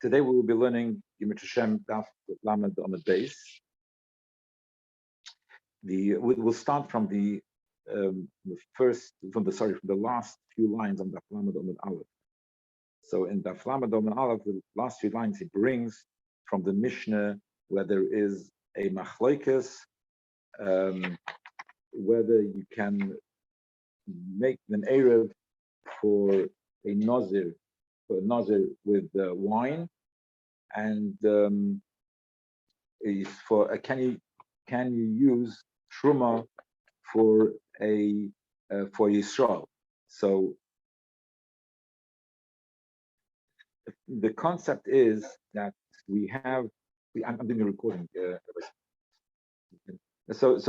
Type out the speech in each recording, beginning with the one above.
Today we will be learning Yimit Hashem Daf Lamed on the base. We'll start from the last few lines on Daf Lamed on Aleph. So in Daf Lamed on Aleph, the last few lines he brings from the Mishnah where there is a machlokes, whether you can make an Eruv for a Nazir with wine, and is for can you use truma for Yisrael? So the concept is that I'm doing a recording. So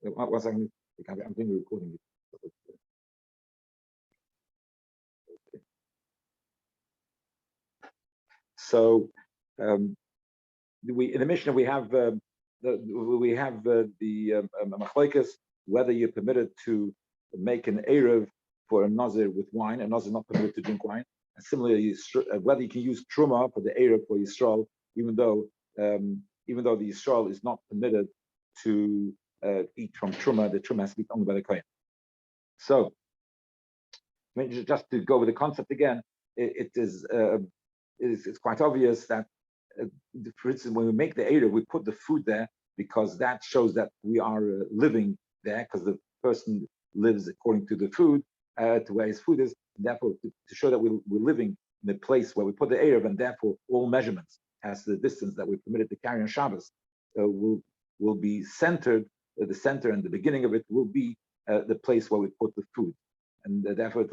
one second, I'm doing a recording. So in the Mishnah we have the machlokes whether you're permitted to make an Eruv for a Nazir with wine. A Nazir is not permitted to drink wine. And similarly, whether you can use truma for the Eruv for Yisrael, even though the Yisrael is not permitted to eat from truma. The truma has to be owned by the kohen. So, just to go with the concept again, it's quite obvious that, for instance, when we make the Eruv, we put the food there because that shows that we are living there, because the person lives according to the food, to where his food is. And therefore, to show that we're living in the place where we put the Eruv, and therefore all measurements as to the distance that we're permitted to carry on Shabbos will be centered. The center and the beginning of it will be the place where we put the food, and therefore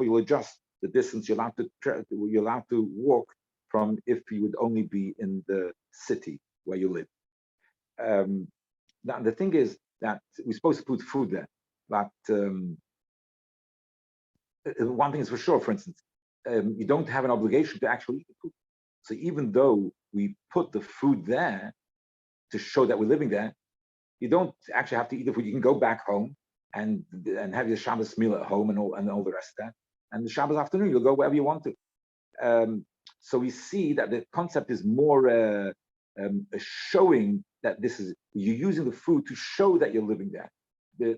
you'll adjust the distance you're allowed to walk from if you would only be in the city where you live. Now the thing is that we're supposed to put food there, but one thing is for sure. For instance, you don't have an obligation to actually eat the food. So even though we put the food there to show that we're living there, you don't actually have to eat the food. You can go back home and have your Shabbos meal at home and all the rest of that. And the Shabbos afternoon, you'll go wherever you want to. So we see that the concept is more showing that you're using the food to show that you're living there. You're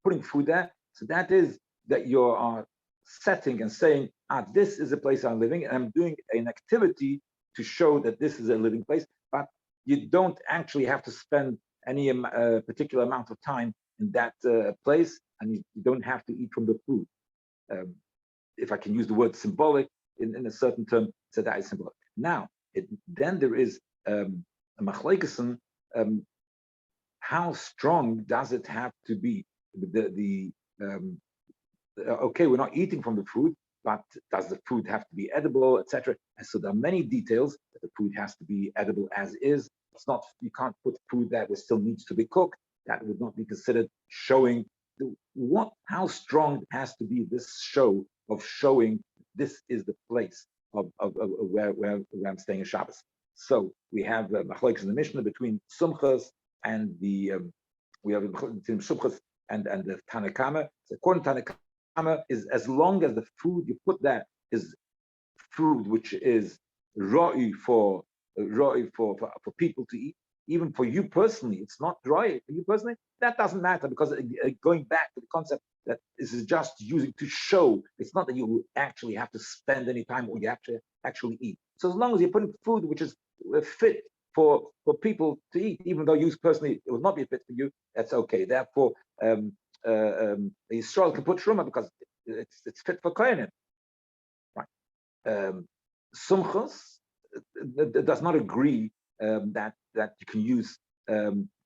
putting food there. So that is that you are setting and saying, this is a place I'm living, and I'm doing an activity to show that this is a living place. But you don't actually have to spend any particular amount of time in that place, and you don't have to eat from the food. If I can use the word symbolic in a certain term, so that is symbolic. Now, then there is a machlokes. How strong does it have to be? Okay, we're not eating from the food, but does the food have to be edible, etc.? And so there are many details that the food has to be edible as is. It's not, you can't put food that still needs to be cooked. That would not be considered showing how strong it has to be, this show of showing this is the place of where I'm staying in Shabbos. So we have machlokes in the Mishnah between Sumchas and the Tanakama. So according to Tanakama, is as long as the food you put there is food which is ra'i for people to eat. Even for you personally, it's not dry for you personally. That doesn't matter, because going back to the concept that this is just using to show, it's not that you actually have to spend any time or you actually eat. So as long as you're putting food which is fit for people to eat, even though you personally it would not be fit for you, that's okay. Therefore, Yisrael can put truma because it's fit for kohenim. Right? Sumchos does not agree that you can use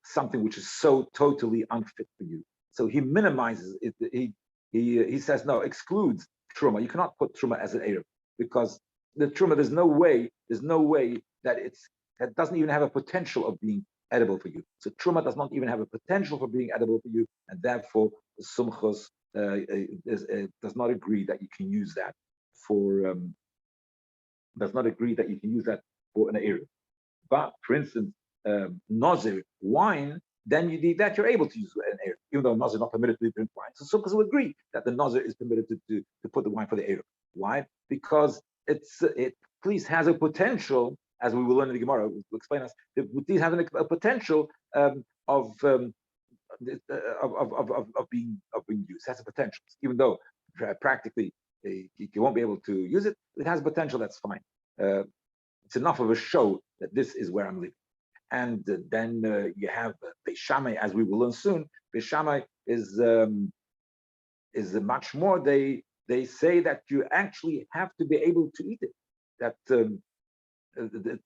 something which is so totally unfit for you. So he minimizes it. He says no, excludes truma. You cannot put truma as an Eruv, because the truma there's no way that that doesn't even have a potential of being edible for you. So truma does not even have a potential for being edible for you, and therefore Sumchos does not agree that you can use that for an Eruv. But for instance, Nazir wine, then you need that you're able to use an Eruv. even though Nazir is not permitted to drink wine. So Sukkos will agree that the Nazir is permitted to put the wine for the Eruv. Why? Because it at least has a potential, as we will learn in the Gemara, will explain us, it at least has a potential of being used. It has a potential, even though practically you won't be able to use it. It has potential. That's fine. It's enough of a show that this is where I'm living. And then you have Beis Shammai, as we will learn soon. Beis Shammai is much more. They say that you actually have to be able to eat it. That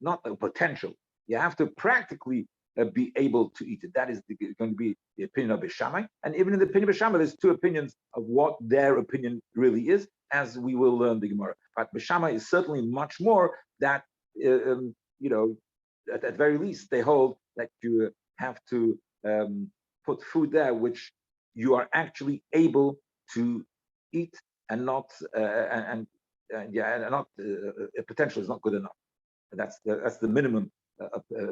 not a potential. You have to practically be able to eat it. That is going to be the opinion of Beis Shammai. And even in the opinion of Beis Shammai, there's two opinions of what their opinion really is, as we will learn the Gemara. But Beis Shammai is certainly much more that, at very least, they hold that you have to put food there which you are actually able to eat, and not potential is not good enough. And that's the minimum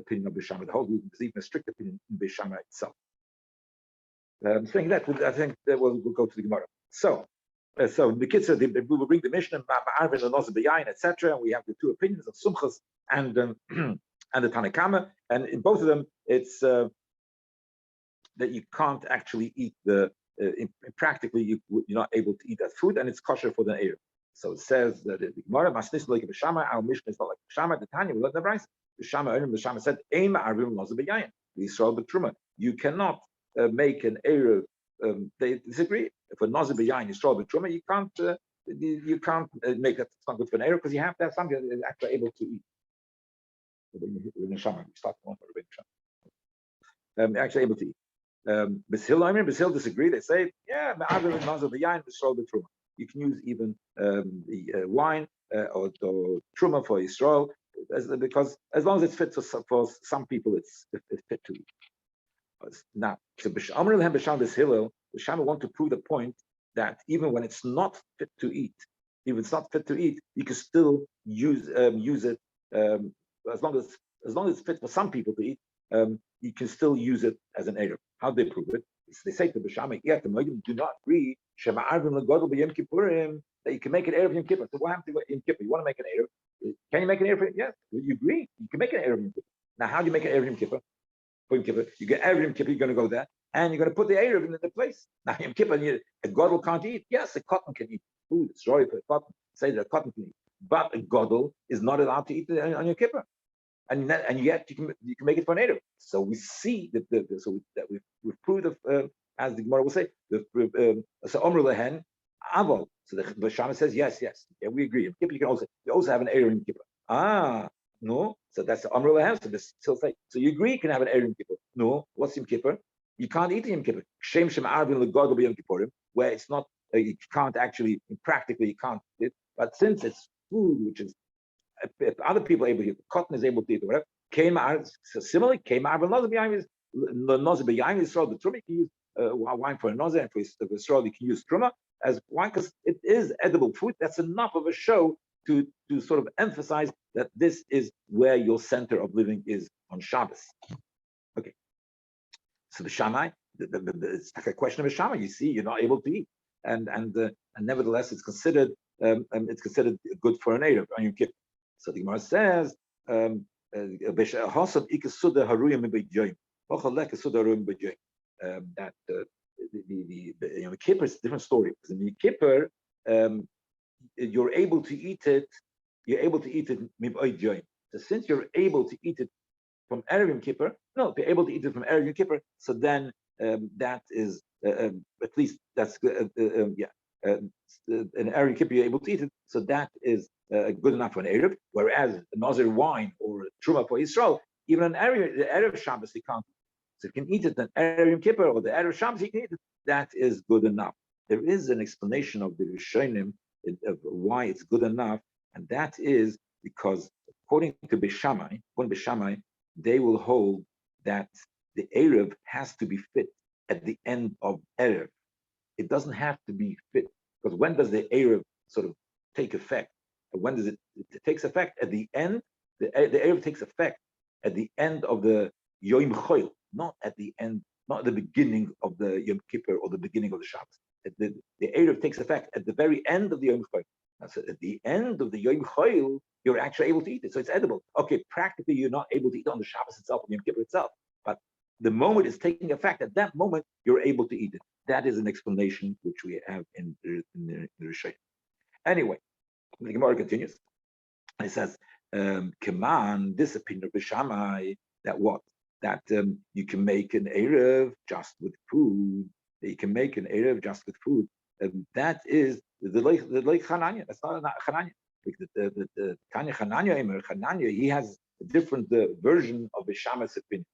opinion of Beis Shammai. The whole group is even a strict opinion in Beis Shammai itself. Saying that, I think that we'll go to the Gemara. So the kids, we will bring the Mishnah, Arvin and Noz B'Yayin, etc. And we have the two opinions of Sumchas and the Tanakama, and in both of them, it's that you can't actually eat practically you're not able to eat that food, and it's kosher for the Eruv. So it says that the Gemara, Masnis like Beis Shammai, our Mishnah is not like Beis Shammai. The Tanya, we learned the Brayso. Beis Shammai said, Eima Arvim Noz B'Yayin, the Yisrael B'Truma. You cannot make an Eruv. They disagree. If a Noz B'Yayin Yisrael B'Truma, you can't make that. It's not good for an Eruv because you have to have something that is actually able to eat. We start one for actually able to eat. Beis disagree. They say, yeah, you can use even the wine or truma for Yisrael, because as long as it's fit for some people, it's fit to eat. Now, so Beis Shammai want to prove the point that even when it's not fit to eat, you can still use it. As long as it's fit for some people to eat, you can still use it as an Eruv. How do they prove it? They say to Beis Shammai, do not agree that you can make an Eruv Yom Kippur. So what happens to Yom Kippur? You want to make an Eruv? Can you make an Eruv? Yes, you agree. You can make an Eruv Yom Kippur. Now, how do you make an Eruv Yom Kippur? For Yom Kippur, you get Eruv Yom Kippur. You're going to go there, and you're going to put the Eruv in the place. Now, Yom Kippur, a Godel can't eat. Yes, a cotton can eat food. It's sorry for a cotton. Say that a cotton can eat, but a Godel is not allowed to eat on Yom Kippur. And yet you can make it for an Eruv. So we see that we've proved as the Gemara will say, so Omru Lehen Avol. So the Beis Shammai says yes, we agree. In Kippur you also have an Eruv in Kippur. No, so that's the Omru Lehen. So this still say, so you agree you can have an Eruv in Kippur. No, what's in Kippur? You can't eat in Kippur. Shem Arvin Legodol B'Yom Kippurim, where it's not you can't actually practically you can't eat it, but since it's food which is if other people are able to eat, cotton is able to eat, or whatever. So similarly, the Noz B'Yayin Yisrael, the Truma, you can use wine for a Noz, and for Yisrael, you can use Truma as wine because it is edible food. That's enough of a show to sort of emphasize that this is where your center of living is on Shabbos. Okay. So the Shammai, it's like a question of a Shammai. You see, you're not able to eat, and nevertheless, it's considered good for an Eruv on Yom Kippur. So the Gemara says, that the Kippur is a different story. Because in the Kippur, you're able to eat it. You're able to eat it mib'oid yoyim. So since you're able to eat it from Erev Yom Kippur, no, if you're able to eat it from Erev Yom Kippur, so then that is at least that's an Erev Yom Kippur you're able to eat it. So that is good enough for an Eruv, whereas a Nazir wine or Truma for Yisrael, even an Erev Shabbos, you can't. So you can eat it an Erev Yom Kippur or the Erev Shabbos, you can eat it. That is good enough. There is an explanation of the Rishonim of why it's good enough, and that is because according to Beis Shammai, they will hold that the Eruv has to be fit at the end of Erev. It doesn't have to be fit, because when does the Eruv sort of take effect? When does it takes effect? At the end, the Eruv takes effect at the end of the Yom Choil, not at the end not at the beginning of the Yom Kippur or the beginning of the Shabbos. The Erev takes effect at the very end of the Yom Chol. So at the end of the Yom Chol, you're actually able to eat it, so it's edible. Okay, practically you're not able to eat it on the Shabbos itself, on Yom Kippur itself, but the moment it's taking effect, at that moment you're able to eat it. That is an explanation which we have in the Rishayim. Anyway, the Gemara continues. It says, "Keman, this opinion of Bishamai, that what? That you can make an Erev just with food. That you can make an Erev just with food. That is the Leich Chananya. That's not a Chananya. The Tanya Chananya, he has a different version of Bishamai's opinion.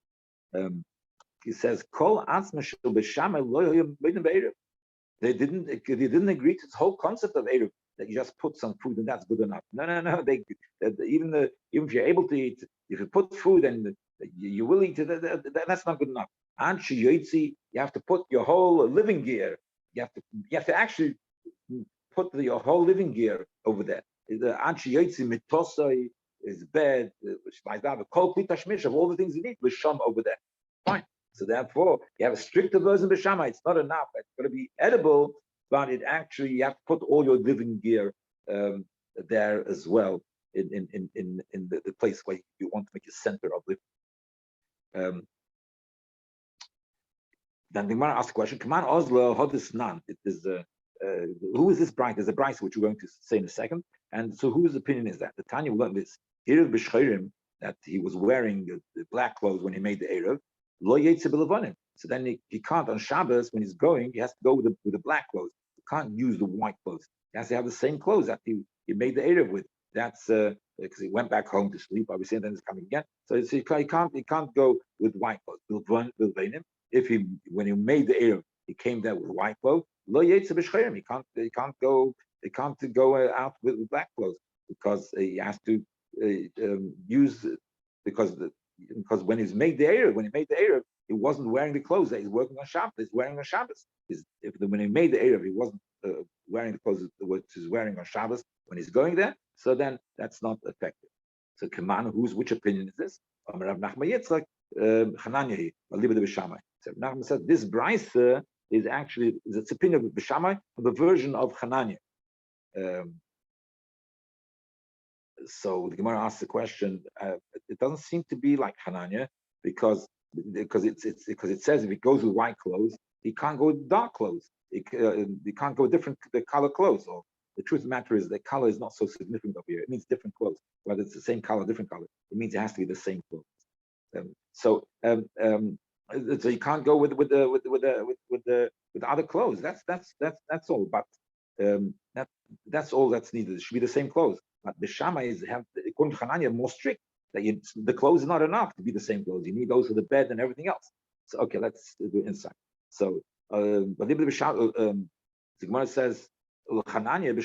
He says, "Kol Atzma Shel Bishamai Lo Yom Be'erev." They didn't agree to this whole concept of Erev, that you just put some food and that's good enough. No. Even if you're able to eat, if you put food and you will eat it, that's not good enough. You have to put your whole living gear. You have to actually put your whole living gear over there. The mitosai is bed, of all the things you need, lisham over there. Fine. So therefore, you have a stricter version of B'Shamai. It's not enough. It's going to be edible, but it actually, you have to put all your living gear there as well in the place where you want to make a center of living. Then the Gemara asks the question, Kaman Oslo Hodisnan. It is who is this bride? There's a bride which we're going to say in a second. And so whose opinion is that? The Tanya will learn this. Erev B'Shcheirim, that he was wearing the black clothes when he made the Erev. Lo Yetze B'Levonim. So then he can't on Shabbos when he's going. He has to go with the black clothes. He can't use the white clothes. He has to have the same clothes that he made the Erev with. That's because he went back home to sleep. Obviously, and then he's coming again. So he can't go with white clothes. If when he made the Erev, he came there with white clothes. Lo Yetze B'Shcheirim. He can't go out with black clothes because he has to use because when he made the Erev, he wasn't wearing the clothes that he's working on Shabbos. He's wearing on Shabbos. When he made the Erev, he wasn't wearing the clothes that he's wearing on Shabbos when he's going there. So then that's not effective. So Keman, which opinion is this? Rav Nachman Yitzchak, Chananya, Aliba de B'Shamai. So Rav Nachman said this brayse is actually it's opinion of B'Shamai, the version of Chananya. So the Gemara asks the question. It doesn't seem to be like Hananya because it says if he goes with white clothes, he can't go with dark clothes. He can't go with different color clothes. Or the truth of the matter is the color is not so significant over here. It means different clothes, whether it's the same color, different color. It means it has to be the same clothes. So you can't go with the other clothes. That's all. But that's all that's needed. It should be the same clothes. But the Shammai according to Hananya, more strict. That the clothes is not enough to be the same clothes. You need those for the bed and everything else. So okay, let's do inside. So the Gemara says, Hananya if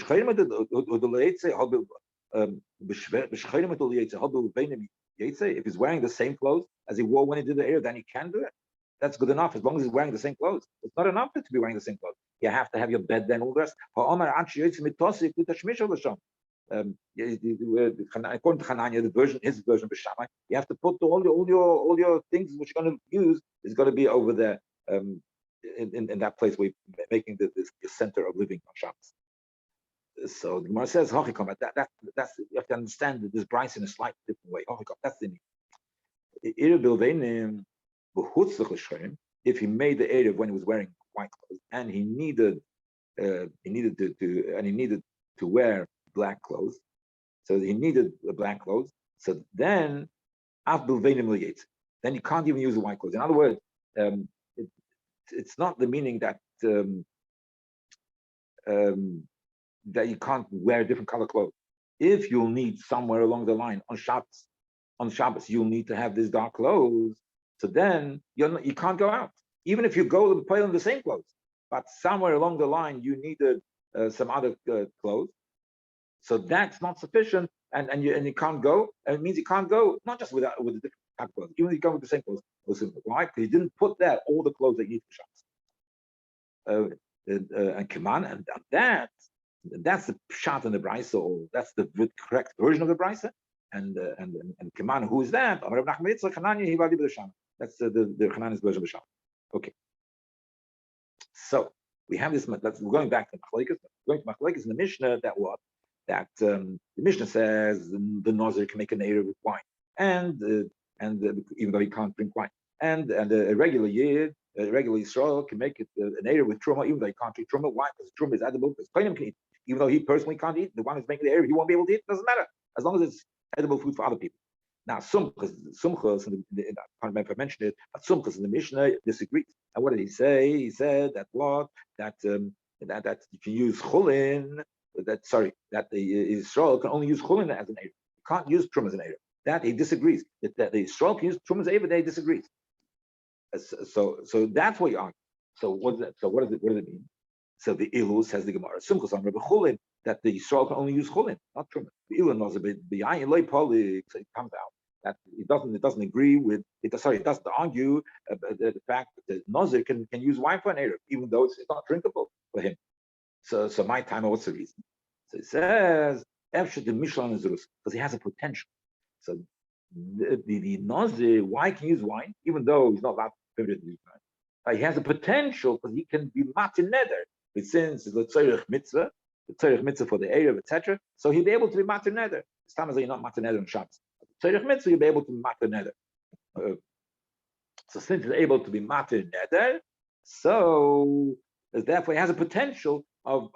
he's wearing the same clothes as he wore when he did the Erev, then he can do it. That's good enough as long as he's wearing the same clothes. It's not enough to be wearing the same clothes. You have to have your bed then all the rest. According to Hananya, his version of Shammai, you have to put all your things which you're going to use is going to be over there in that place where you're making the center of living on Shabbos. So the Gemara says, that's you have to understand that this brayse in a slightly different way. That's the need. If he made the Erev when he was wearing white clothes and he needed to wear black clothes, so he needed the black clothes. So then you can't even use the white clothes. In other words, it's not the meaning that that you can't wear different color clothes. If you'll need somewhere along the line on Shabbos you'll need to have these dark clothes. So then you can't go out, even if you go to play in the same clothes. But somewhere along the line you needed some other clothes. So that's not sufficient, and you can't go. And it means you can't go not just with a different type of clothes, even if you go with the same clothes. Why? Because you didn't put there all the clothes that you need for Shabbos. And Keman, and that's the pshat in the brayse, or that's the correct version of the brayse. And Keman, who is that? That's the Hanani's version of the Shabbos. Okay, so we have this. We're going back to Machlekes. Going to Machlekes in the Mishnah. That what? That the Mishnah says the Nazir can make an Eruv with wine, and even though he can't drink wine, and a regular Yid, a regular Yisrael can make it an Eruv with Truma, even though he can't eat Truma. Why? Because Truma is edible. Because Kohanim can eat, even though he personally can't eat. The one who's making the Eruv, he won't be able to eat. It doesn't matter as long as it's edible food for other people. Now, Sumchas, I can't remember if I mentioned it, but Sumchas in the Mishnah disagrees. And what did he say? He said that what? That you can use Chulin, that the Israel can only use Chulin as an Eruv. You can't use Trum as an Eruv. That he disagrees. That the Israel can use Trum as an Eruv, they disagree. So that's what you argue. So what is that? So what does it mean? So the Ilu says the Gemara, Sumchas on Rabbi Chulin, that the Yisrael can only use Chulin, not Truma. The Ilu knows a bit behind Polik, so it comes out that it doesn't agree with it. Sorry, it doesn't argue the fact that the Nazir can use wine for an Eruv, even though it's not drinkable for him. So my timer, what's the reason? So it says Efshad the Mishlan is because he has a potential. So the Nazir, why can he use wine, even though he's not allowed to use wine? He has a potential because he can be matin neder. But since the tzorich mitzvah for the Eruv, etc., so he'll be able to be matin neder. This time you're not matin neder on Shabbos. Tzorich mitzvah, you'll be able to be matin neder. So since he's able to be matin neder, so therefore he has a potential of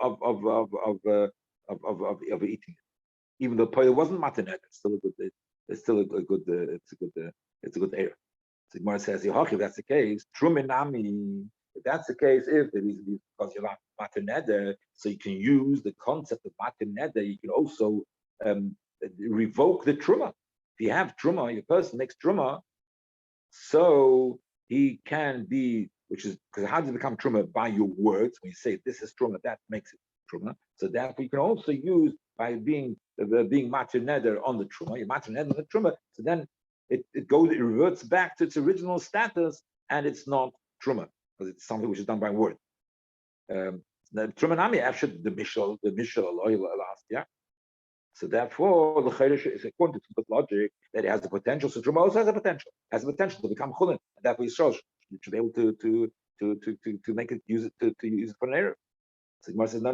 eating it, even though Poil wasn't matin neder. It's a good Eruv. So Gemara says, if that's the case, Truminami. If that's the case, if the reason is because you're not matin neder, so you can use the concept of matin neder. You can also revoke the truma. If you have truma, your person makes truma, so he can be, which is because how does it become truma? By your words. When you say this is truma, that makes it truma. So therefore, you can also use by being matin neder on the truma. You're matin neder on the truma, so then it reverts back to its original status, and it's not truma because it's something which is done by word. Trumanami after the mishal last, yeah. So therefore, the chayrish is according to the logic that it has the potential. So truma also has the potential to become chulin. And therefore, Yisrael should be able to make it use it to use it for an error. So Gemara says no.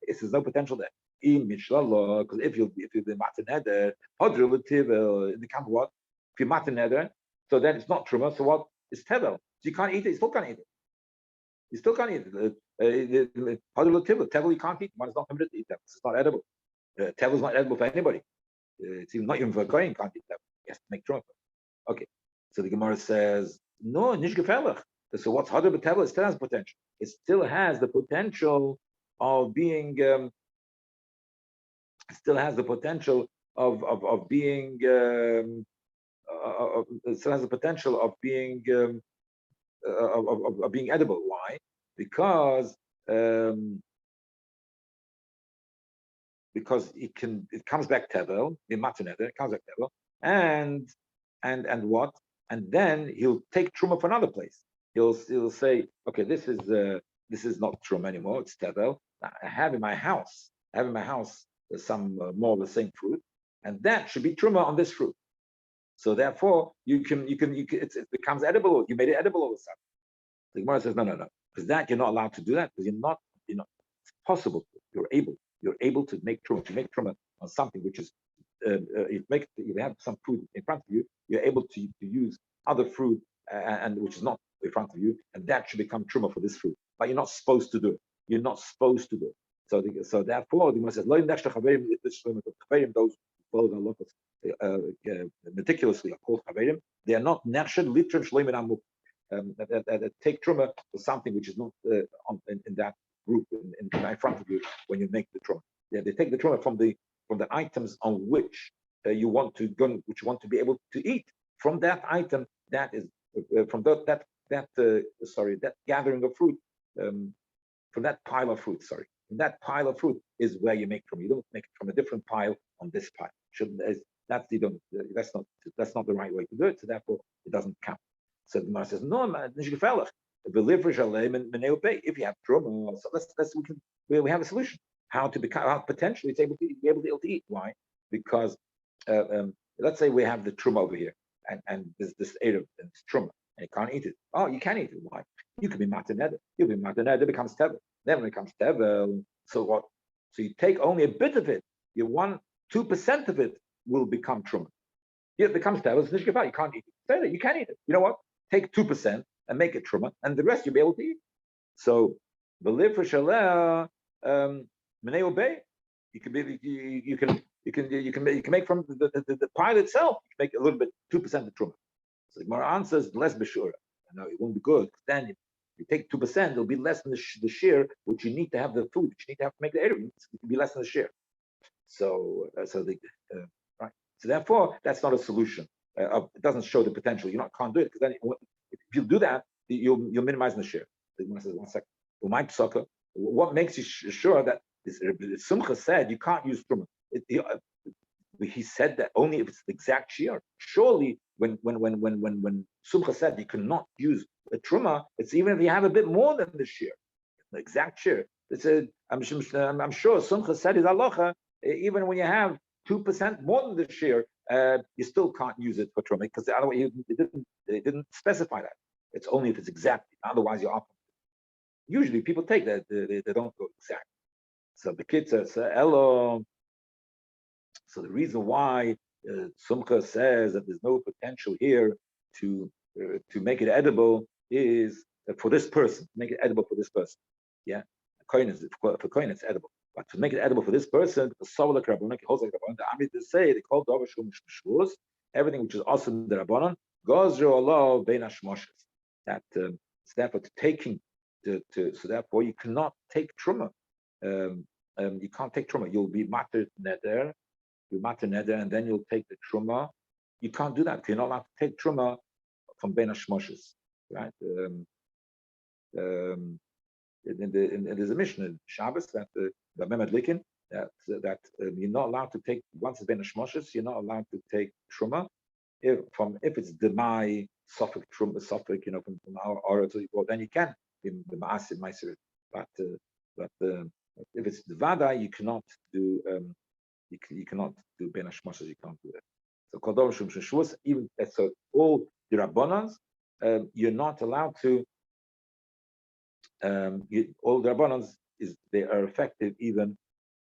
There's no potential there. Because if you're the matin neder, it becomes what? If you're matin neder, so then it's not truma. So what? It's tevel. So you can't eat it. You still can't eat it. You still can't eat it. Tevel you can't eat. One is not permitted to eat tevel. It's not edible. Tevel is not edible for anybody. It's not even for a kohen can't eat tevel. He has to make truma. Okay. So the Gemara says no, nish gefährlich. So what's harder but tevel? It still has potential. It still has the potential of being. It still has the potential of being. It still has the potential of being being edible. Why? Because it comes back tevel in matineder. It comes back tevel, and what? And then he'll take truma from another place. He'll say, okay, this is not truma anymore. It's tevel. I have in my house some more of the same fruit, and that should be truma on this fruit. So therefore, you can it becomes edible. You made it edible all of a sudden. The Gemara says no, because that you're not allowed to do that because you're not it's possible. You're able to make truma. To make truma on something which is you have some fruit in front of you. You're able to use other fruit and which is not in front of you, and that should become truma for this fruit. But you're not supposed to do it. You're not supposed to do it. So therefore, the Gemara says those who follow the law meticulously are called chaverim. They are not nechshed litrim shleimin amuk. That take truma for something which is not in that group in front of you when you make the truma. Yeah, they take the truma from the items on which you want to be able to eat. From that item, that is from that gathering of fruit, from that pile of fruit. Sorry, from that pile of fruit is where you make truma. You don't make it from a different pile on this pile. That's not the right way to do it. So therefore, it doesn't count. So the Gemara says, no, if you have truma, so we have a solution. How potentially it's be able to eat. Why? Because let's say we have the truma over here, and there's this Eruv, and it's truma. and you can't eat it. Oh, you can eat it. Why? You could be mataneder. You'll be mataneder, it becomes tevel. Then when it comes tevel, so what? So you take only a bit of it. You 2% of it will become truma. It becomes tevel. It's nishkafah. You can't eat it. Say that you can eat it. You know what? Take 2% and make it truma, and the rest you'll be able to eat. So the live for shaleh menei obey. You can be you can make from the pile itself. You can make a little bit 2% of truma. So the Gemara answers less b'shura. No, it won't be good. Then if you take 2%, it'll be less than the share which you need to have the food, which you need to have to make the eruvin. It will be less than the share. So right. So therefore, that's not a solution. It doesn't show the potential. You can't do it because then if you do that, you'll minimize the share. The Gemara says 1 second. What makes you sure that Sumcha said you can't use truma? He said that only if it's the exact shear. Surely, when Sumcha said you cannot use a truma, it's even if you have a bit more than the shear, the exact shear. It's I'm sure Sumcha said is halacha. Even when you have 2% more than the shear, you still can't use it for truma because otherwise it didn't specify that. It's only if it's exact. Otherwise, you're off. Usually, people take that they don't go exact. So the kids say, "Hello." So the reason why Sumcha says that there's no potential here to make it edible is for this person, make it edible for this person. Yeah, for coin it's edible, but to make it edible for this person, the Amid say they call everything which is awesome the Rabbanon goes Allah bein hashmoshes. That therefore so therefore you cannot take truma. You can't take truma. You'll be matter neder. You matter neder, and then you'll take the truma. You can't do that. You're not allowed to take truma from bein hashmoshes, right? There's a Mishnah in Shabbos that that you're not allowed to take once it's bein hashmoshes. You're not allowed to take truma if it's demai suffix truma suffix, from our orator. Well, then you can in the maasid meiser. But if it's the vada, you cannot do. You cannot do bein hashmoshes. You can't do that. So kodom shum sheshus, even so, all the rabbanans, you're not allowed to. All the rabbanans they are effective even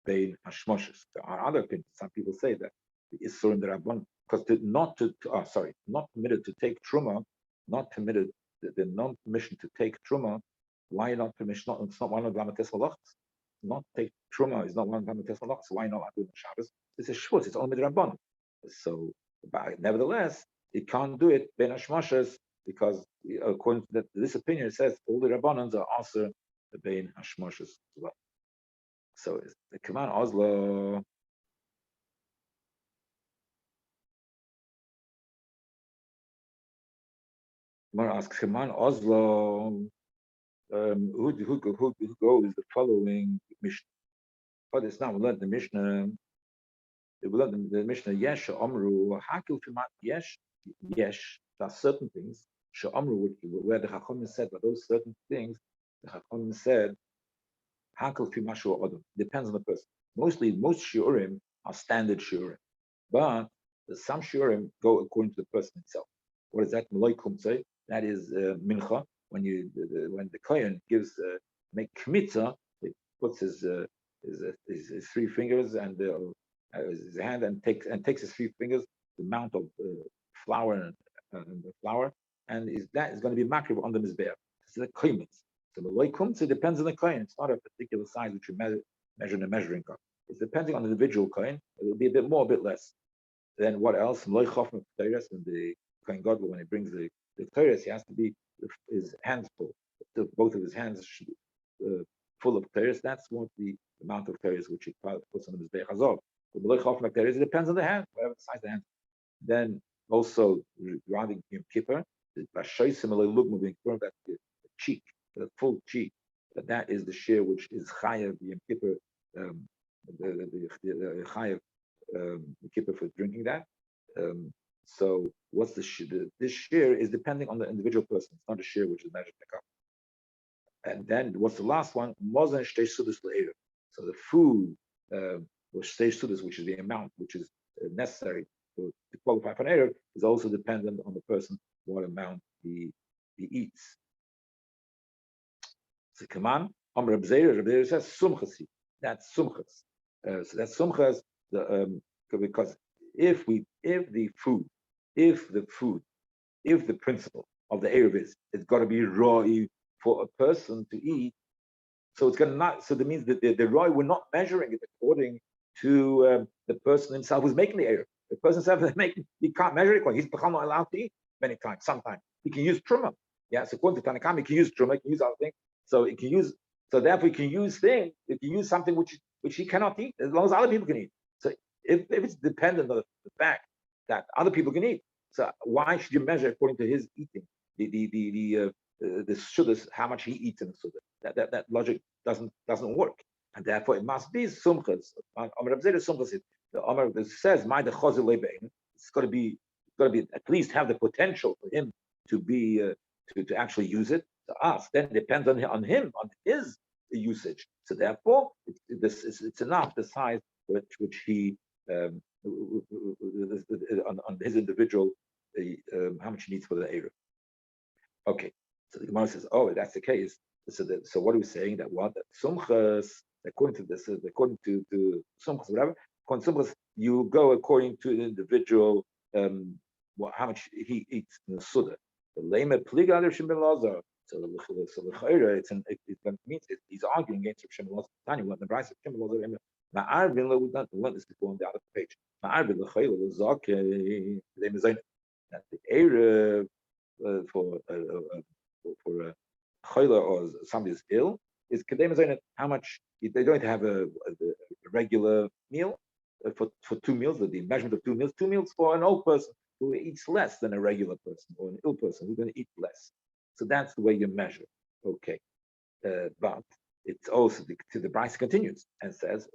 bein hashmoshes. There are other opinions. Some people say that the isur in the rabban because not permitted to take truma, not permitted the non-permission to take truma. Why not permission? It's not one of the lamates halachas. Not take truma is not one of the lamates halachas. So why not do it in Shabbos? It's a shvus. It's only the rabban. So, but nevertheless, it can't do it bein hashmoshes because according to this opinion, it says all the rabbanans are also the bein hashmoshes as well. So the command Oslo. Gemara asks command Oslo. Who goes the following Mishnah? But it's not. We learned the Mishnah. We learned the Mishnah. Yesh Amru Hakil Fimat Yesh. There are certain things. Amru where the Chachamim said, but those certain things, the Chachamim said, Hakil Fimashu Adam. Depends on the person. Most shiurim are standard shiurim, but some shiurim go according to the person himself. What is that? Malay say that is mincha. When the kohen gives make kmitza, he puts his 3 fingers and his hand and takes his 3 fingers, the amount of flour and the flour, and that is going to be makriv on the mizbeach. It's the kohen. So the loy kumtza depends on the kohen. It's not a particular size which you measure in a measuring cup. It's depending on the individual kohen. It will be a bit more, a bit less. Then what else? Loy chofim teres, when the kohen gadol, when he brings the teres, he has to be his hands full. Both of his hands should be full of teres. That's what the amount of teres which he puts on the mizbeach hazov. The loy chofim teres, it depends on the hand, whatever the size of the hand. Then also regarding Yom Kippur, the bashaysim loy lugma being that the cheek. The full cheek, that is the share which is chayav Yom Kippur, the chayav Kippur for drinking that. So what's this share is depending on the individual person. It's not a share which is measured in the cup. And then what's the last one? Mozen shtei sudas le'erev. So the food or shtei sudas, which is the amount which is necessary to qualify for an erev, is also dependent on the person what amount he eats. So come on, Rabbi Zeir says sumchasi. That's sumchas. So that's sumchas. Because if the principle of the Eruv is it's got to be raw for a person to eat, so it's going to not. So that means that the raw, we're not measuring it according to the person himself who's making the Eruv. The person himself is making, he can't measure it. He's become allowed to eat many times. Sometimes he can use truma. Yeah, so according to Tanakam, he can use truma, he can use other things. So he can use. So therefore, he can use things. If you use something which he cannot eat, as long as other people can eat. So if it's dependent on the fact that other people can eat, so why should you measure according to his eating? The shuddahs, how much he eats in the shuddha. That logic doesn't work, and therefore it must be sumchas. The Amar says, "My the chazil lebein." It's got to be at least have the potential for him to be to actually use it. To us, then it depends on him, on his usage. So therefore, it's enough the size which he on his individual how much he needs for the Eruv. Okay, so the Gemara says, oh, that's the case. So what are we saying? That sumchas, according to this, according to sumchas, whatever, according to sumchas, you go according to the individual, how much he eats in the suda. The lema pliga under Shimon Lazar. So the it means he's arguing against Shimon Lazar. Tanya, what the price of Shimon Lazar? Ma'arvin lo, we learned this before on the other page. Ma'arvin l'chayla l'zak that the Eruv for a chayla or somebody is ill is kadem how much they're going to have a regular meal for 2 meals. The measurement of 2 meals for an old person who eats less than a regular person or an ill person who's going to eat less. So that's the way you measure. Okay, but it's also the Bryce continues and says,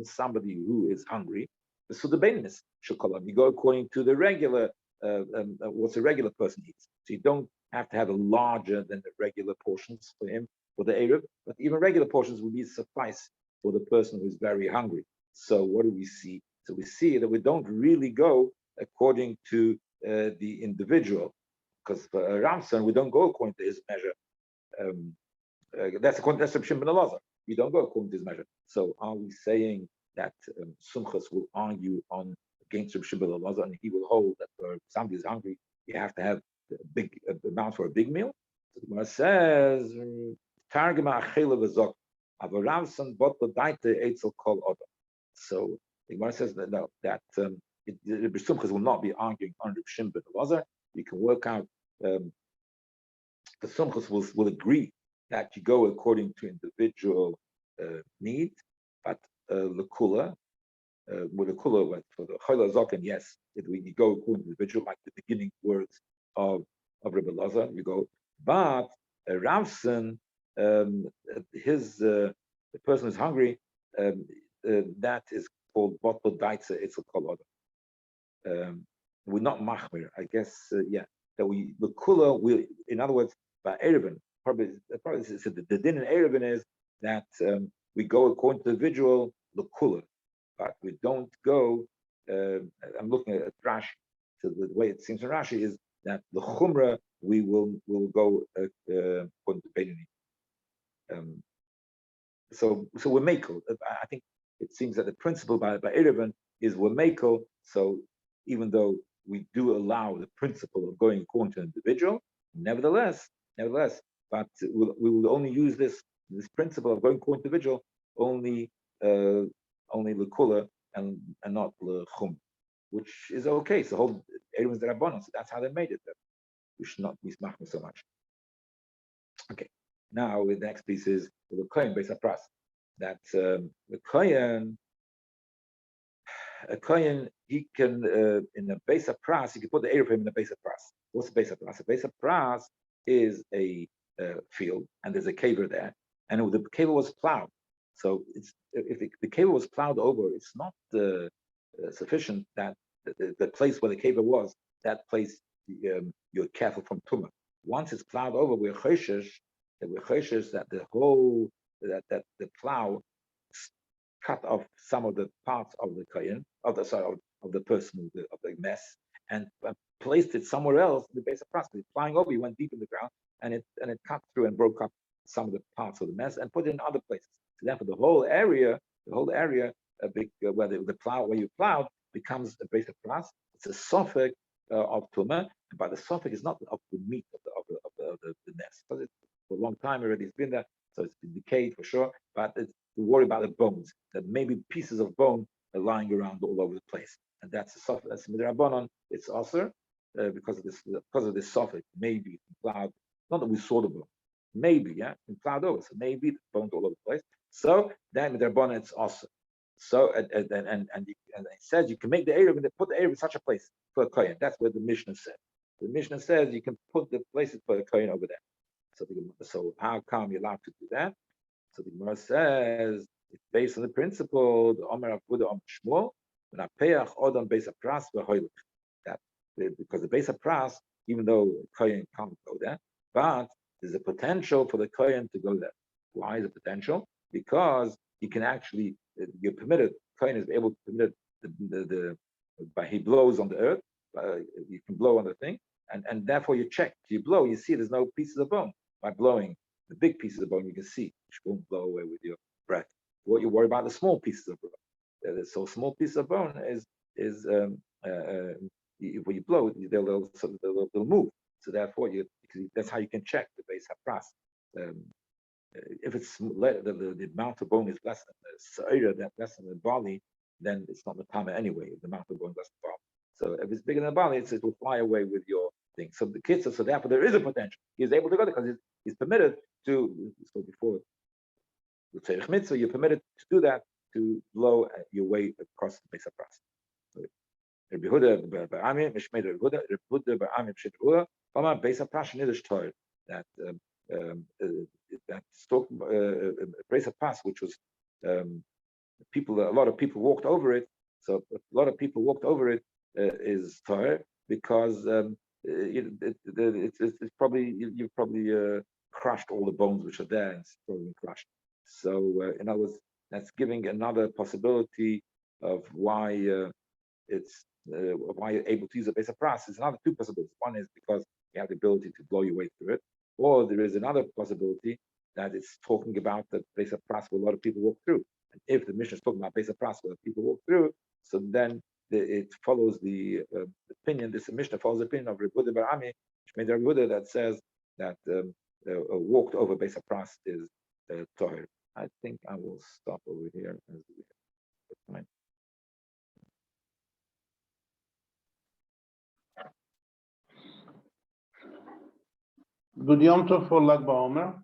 somebody who is hungry, so the bainness you go according to the regular what's a regular person eats. So you don't have to have a larger than the regular portions for him for the Eruv, but even regular portions will be suffice for the person who's very hungry. So what do we see? So we see that we don't really go according to the individual, because for Ramson we don't go according to his measure. That's Shimon ben Elazar. We don't go according to his measure. So are we saying that Sumchas will argue on against Rabbi Shimon ben Elazar, and he will hold that for somebody who's hungry, you have to have a big amount for a big meal? So the Gemara says, "Targema achela v'zok avaravson botla daite eitzel kol oda." So the Gemara says that no, that Rabbi Sumchas will not be arguing on Rabbi Shimon ben Elazar. You can work out. The Sumchas will agree that you go according to individual need, but lekula. With a kula for the chayla zoken, yes, you go according to the individual, like the beginning words of Rabbi Lazar, you go. But Ravson, the person who's hungry, that is called bottle daitza. It's a kolod. We're not machmir, I guess. That the kula will, in other words, by Eruvin, probably the din in Eruvin is that we go according to the individual the kula. But we don't go. I'm looking at Rashi. So the way it seems in Rashi is that the chumrah we will go according to Beinoni. So we're makel. I think it seems that the principle by Eruvin is we're makel. So even though we do allow the principle of going according to an individual, nevertheless, but we will only use this principle of going according to individual only lekula and not lechum, which is okay. So whole everyone's the rabbanon. So that's how they made it. That we should not be smachmir so much. Okay. Now the next piece is the kohen beis hapras. That the kohen, a kohen, he can in a beis hapras, he can put the Eruvin in a beis hapras. What's a beis hapras? A beis hapras is a field, and there's a caver there, and the caver was plowed. So if the caver was plowed over, it's not sufficient that the place where the caver was, that place you're careful from tumah. Once it's plowed over, we're choishes that the whole that the plow cut off some of the parts of the kohen, of the person of the mess, and placed it somewhere else in the base of Pras. Flying over, he went deep in the ground, and it cut through and broke up some of the parts of the mess and put it in other places. So therefore, the whole area, where you plowed becomes a base of Pras. It's a suffix of Tumah, but the suffix is not of the meat of the nest. Because for a long time already it's been there, so it's been decayed for sure. But it's to worry about the bones, that maybe pieces of bone are lying around all over the place, and that's a suffix. That's midrabanan. It's also because of this suffix. Maybe plowed. Not that we saw the bone. Maybe, yeah, in plowed over. So maybe the bones all over the place. So then midrabanan it's also. So and it says you can make the Eruvin, put the Eruvin in such a place for a kohen. That's what the Mishnah said. The Mishnah says you can put the places for a kohen over there. So how come you're allowed to do that? So the Gemara says it's based on the principle the Omer of Buddha Om Shmuel when I payach odam base of pras v'hoilich. That because the base of pras, even though kohen can't go there, but there's a potential for the kohen to go there. Why is it potential? Because you can actually you're permitted. Kohen is able to permit by he blows on the earth. You can blow on the thing, and therefore you check. You blow, you see there's no pieces of bone. By blowing the big pieces of bone, you can see which won't blow away with your breath. What you worry about the small pieces of bone. So small piece of bone is when you blow, they'll move. So therefore, that's how you can check the base hapras. If it's the amount of bone is less than the less than the body, then it's not the tama anyway. The amount of bone less than the body. So if it's bigger than the body, it will fly away with your thing. So the kids, so therefore there is a potential. He's able to go there because he's permitted to. So before the tzerich mitzvah, you're permitted to do that, to blow your way across the base of pras. Rabbi Huda ba'amim mishmei Rabbi Huda ba'amim shit Huda. Kama base of pras nidish told that that stock base of pras, which was a lot of people walked over it. So a lot of people walked over it is Torah because it's probably you've probably crushed all the bones which are there and it's probably crushed. So in other words, that's giving another possibility of why why you're able to use a base of pras. There's another two possibilities. One is because you have the ability to blow your way through it, or there is another possibility that it's talking about the base of pras where a lot of people walk through. And if the Mishnah is talking about base of pras where people walk through, so then it follows the opinion. This Mishnah follows the opinion of Rabbi Huda Barami, Shmei Rabbi Huda, that says that a walked over base of pras is toher. I think I will stop over here as we have time. Good Yom Tov for Lag BaOmer.